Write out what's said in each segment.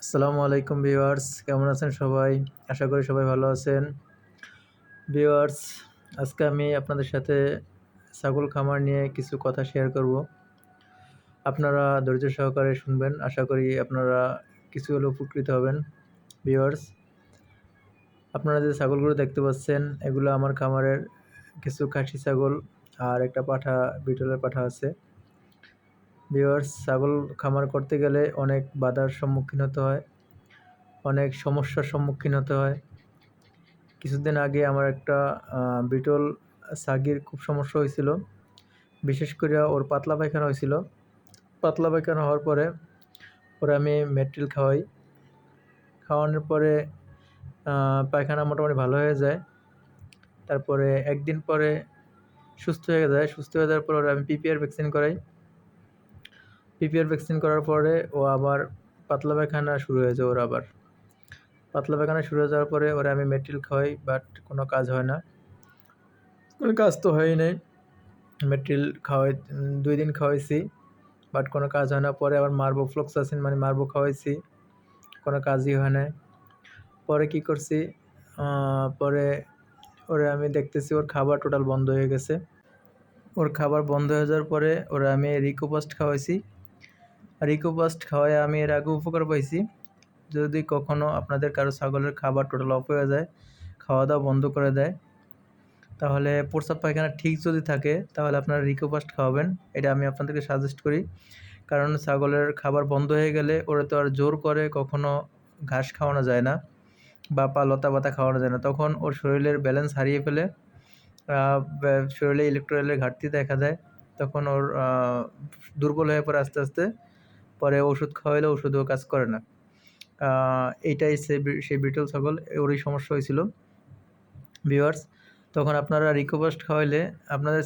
আসসালামু আলাইকুম ভিউয়ার্স, কেমন আছেন সবাই? আশা করি সবাই ভালো আছেন। ভিউয়ার্স, আজকে আমি আপনাদের সাথে ছাগল খামার নিয়ে কিছু কথা শেয়ার করব। আপনারা ধৈর্য সহকারে শুনবেন। আশা করি আপনারা কিছু হলেও উপকৃত হবেন। ভিউয়ার্স, আপনারা যে ছাগলগুলো দেখতে পাচ্ছেন, এগুলো আমার খামারের কিছু খাসি ছাগল আর একটা পাঠা, বিটলের পাঠা আছে। ভিউয়ার্স, ছাগল খামার করতে গেলে অনেক বাধার সম্মুখীন হতে হয়, অনেক সমস্যার সম্মুখীন হতে হয়। কিছুদিন আগে আমার একটা বিটল ছাগির খুব সমস্যা হয়েছিল। বিশেষ করে ওর পাতলা পায়খানা হয়েছিল। পাতলা পায়খানা হওয়ার পরে ওরে আমি মেট্রিল খাওয়াই। খাওয়ানোর পরে পায়খানা মোটামুটি ভালো হয়ে যায়। তারপরে একদিন পরে সুস্থ হয়ে যায়। সুস্থ হয়ে যাওয়ার পর ওরে আমি পিপিআর ভ্যাকসিন করাই। পিপিআর ভ্যাকসিন করার পরে ও আবার পাতলা পায়খানা শুরু হয়ে যায় ওর আবার। পাতলা পায়খানা শুরু হয়ে যাওয়ার পরে ওরে আমি মেট্রিল খাওয়াই, বাট কোনো কাজ হয় না। কোনো কাজ তো হয়ই নাই। মেট্রিল ২ দিন খাওয়াইছি, বাট কোনো কাজ হয় না। পরে আবার মারবো মানে মারবো খাওয়াইছি, কোনো কাজই হয় নাই। পরে কি করছি, পরে ওরে আমি দেখতেছি ওর খাবার টোটাল বন্ধ হয়ে গেছে। ওর খাবার বন্ধ হয়ে যাওয়ার পরে ওরে আমি রিকোপাস্ট খাওয়াইছি। রিকোপাস্ট খাওয়ায় আমি এর আগে উপকার পাইছি। যদি কখনও আপনাদের কারো ছাগলের খাবার টোটাল অফ হয়ে যায়, খাওয়া দাওয়া বন্ধ করে দেয়, তাহলে প্রস্রাব পায়খানা ঠিক যদি থাকে তাহলে আপনারা রিকোপাস্ট খাওয়াবেন। এটা আমি আপনাদেরকে সাজেস্ট করি। কারণ ছাগলের খাবার বন্ধ হয়ে গেলে ওরা তো আর জোর করে কখনো ঘাস খাওয়ানো যায় না বা লতা পাতা খাওয়ানো যায় না। তখন ওর শরীরের ব্যালেন্স হারিয়ে ফেলে, শরীরে ইলেকট্রোলাইটের ঘাটতি দেখা দেয়। তখন ওর দুর্বল হয়ে পড়ে আস্তে আস্তে। পরে ওষুধ খাওয়াইলে ওষুধও কাজ করে না। এইটাই সেই বিটল ছাগল, ওরই সমস্যা হয়েছিল। ভিউয়ার্স, তখন আপনারা রিকোপাস্ট খাওয়াইলে আপনাদের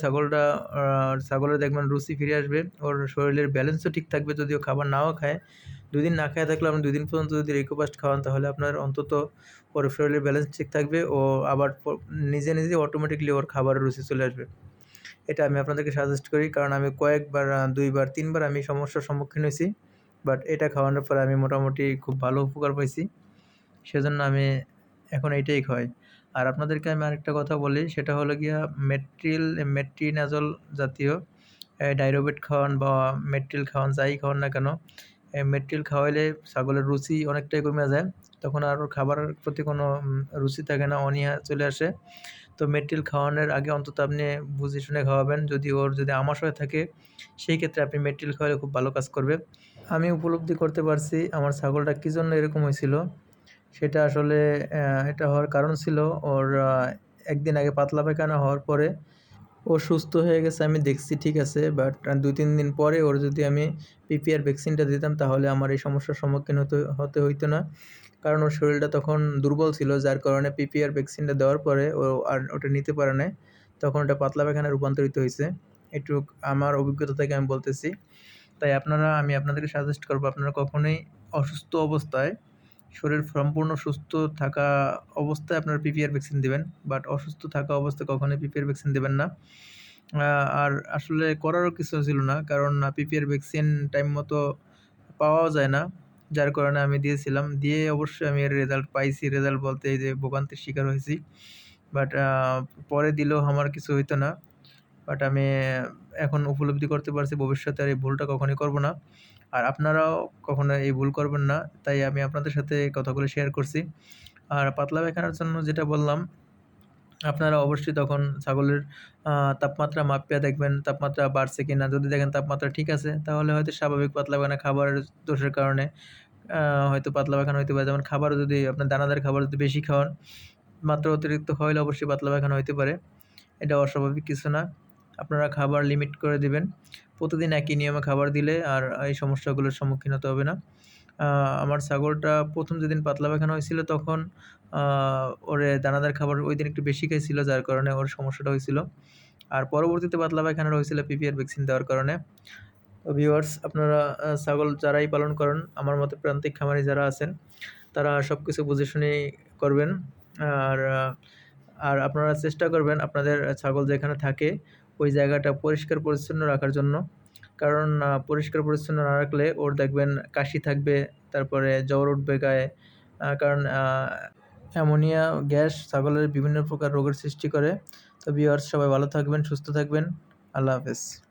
ছাগলের দেখবেন রুচি ফিরে আসবে। ওর শরীরের ব্যালেন্সও ঠিক থাকবে। যদিও খাবার নাও খায়, ২ দিন না খেয়ে থাকলে আপনি ২ দিন পর্যন্ত যদি রিকোপাস্ট খাওয়ান তাহলে আপনার অন্তত ওর শরীরের ব্যালেন্স ঠিক থাকবে। ও আবার নিজে অটোমেটিকলি ওর খাবারের রুচি চলে আসবে। এটা আমি আপনাদেরকে সাজেস্ট করি, কারণ আমি কয়েকবার ২ বার ৩ বার আমি সমস্যার সম্মুখীন হয়েছি। বাট এটা খাওয়ানোর পরে আমি মোটামুটি খুব ভালো উপকার পাইছি। সেজন্য আমি এখন এইটাই খাওয়াই। আর আপনাদেরকে আমি আরেকটা কথা বলি, সেটা হলো গিয়া মেট্রিনাজল জাতীয় ডাইরোবেট খাওয়ান বা মেট্রিল খাওয়ান, যাই খাওয়ান না কেন, মেট্রিল খাওয়াইলে ছাগলের রুচি অনেকটাই কমে যায়। তখন আর ওর খাবারের প্রতি কোনো রুচি থাকে না, অনীহা চলে আসে। তো মেট্রিল খাওয়ানোর আগে অন্তত আপনি বুঝে শুনে খাওয়াবেন। যদি আমাশ হয়ে থাকে, সেই ক্ষেত্রে আপনি মেট্রিল খাওয়ালে খুব ভালো কাজ করবে। আমি উপলব্ধি করতে পারছি আমার ছাগলটা কী জন্য এরকম হয়েছিল। সেটা আসলে এটা হওয়ার কারণ ছিল ওর একদিন আগে পাতলা পায়খানা হওয়ার পরে ও সুস্থ হয়ে গেছে আমি দেখছি, ঠিক আছে। বাট ২-৩ দিন পরে ওর যদি আমি পিপিআর ভ্যাকসিনটা দিতাম তাহলে আমার এই সমস্যার সম্মুখীন হতে হইতো না। কারণ ওর শরীরটা তখন দুর্বল ছিল, যার কারণে পিপিআর ভ্যাকসিনটা দেওয়ার পরে ও আর ওটা নিতে পারে নাই। তখন ওটা পাতলা পায়খানায় রূপান্তরিত হইছে। এটুক আমার অভিজ্ঞতা থেকে আমি বলতেছি। তাই আমি আপনাদেরকে সাজেস্ট করব, আপনারা কখনোই অসুস্থ অবস্থায়, শরীর সম্পূর্ণ সুস্থ থাকা অবস্থায় আপনারা পিপিআর ভ্যাকসিন দিবেন। বাট অসুস্থ থাকা অবস্থায় কখনোই পিপিআর ভ্যাকসিন দিবেন না। আর আসলে করারও কিছু ছিল না, কারণ পিপিআর ভ্যাকসিন টাইম মতো পাওয়াও যায় না। যার কারণে আমি দিয়েছিলাম। দিয়ে অবশ্যই আমি এর রেজাল্ট পাইছি। রেজাল্ট বলতে এই যে ভোগান্তির শিকার হয়েছি। বাট পরে দিলেও আমার কিছু হইতো না। বাট আমি এখন উপলব্ধি করতে পারছি ভবিষ্যতে আর এই ভুলটা কখনোই করব না। আর আপনারাও কখনো এই ভুল করবেন না। তাই আমি আপনাদের সাথে এই কথাগুলো শেয়ার করছি। আর পাতলা পায়খানার জন্য যেটা বললাম, আপনারা অবশ্যই তখন ছাগলের তাপমাত্রা মাপিয়া দেখবেন তাপমাত্রা বাড়ছে কিনা। যদি দেখেন তাপমাত্রা ঠিক আছে, তাহলে হয়তো স্বাভাবিক পাতলা পায়খানা খাবারের দোষের কারণে হয়তো পাতলা পায়খানা হইতে পারে। যেমন খাবারও যদি আপনার দানাদার খাবার যদি বেশি খাওয়ান, মাত্রা অতিরিক্ত খাওয়াইলে অবশ্যই পাতলা পায়খানা হইতে পারে। এটা অস্বাভাবিক কিছু না। আপনারা খাবার লিমিট করে দিবেন। প্রতিদিন একই নিয়মে খাবার দিলে আর এই সমস্যাগুলোর সম্মুখীন হতে হবে না। আমার ছাগলটা ১ম যেদিন পাতলা পায়খানা হয়েছিল তখন ওরে দানাদার খাবার ওইদিন একটু বেশি খাইছিল, যার কারণে ওর সমস্যাটা হয়েছিল। আর পরবর্তীতে পাতলা পায়খানাটা হয়েছিল পিপিআর ভ্যাকসিন দেওয়ার কারণে। তো ভিউয়ার্স, আপনারা ছাগল যারাই পালন করেন, আমার মতো প্রান্তিক খামারি যারা আছেন, তারা সবকিছু বুঝে শুনেই করবেন। আর আর আপনারা চেষ্টা করবেন আপনাদের ছাগল যেখানে থাকে ওই জায়গাটা পরিষ্কার পরিচ্ছন্ন রাখার জন্য। কারণ পরিষ্কার পরিচ্ছন্ন না রাখলে ওর দেখবেন কাশি থাকবে, তারপরে জ্বর উঠবে গায়ে। কারণ অ্যামোনিয়া গ্যাস ছাগলের বিভিন্ন প্রকার রোগের সৃষ্টি করে। তো ভিউয়ার্স, সবাই ভালো থাকবেন, সুস্থ থাকবেন। আল্লাহ হাফেজ।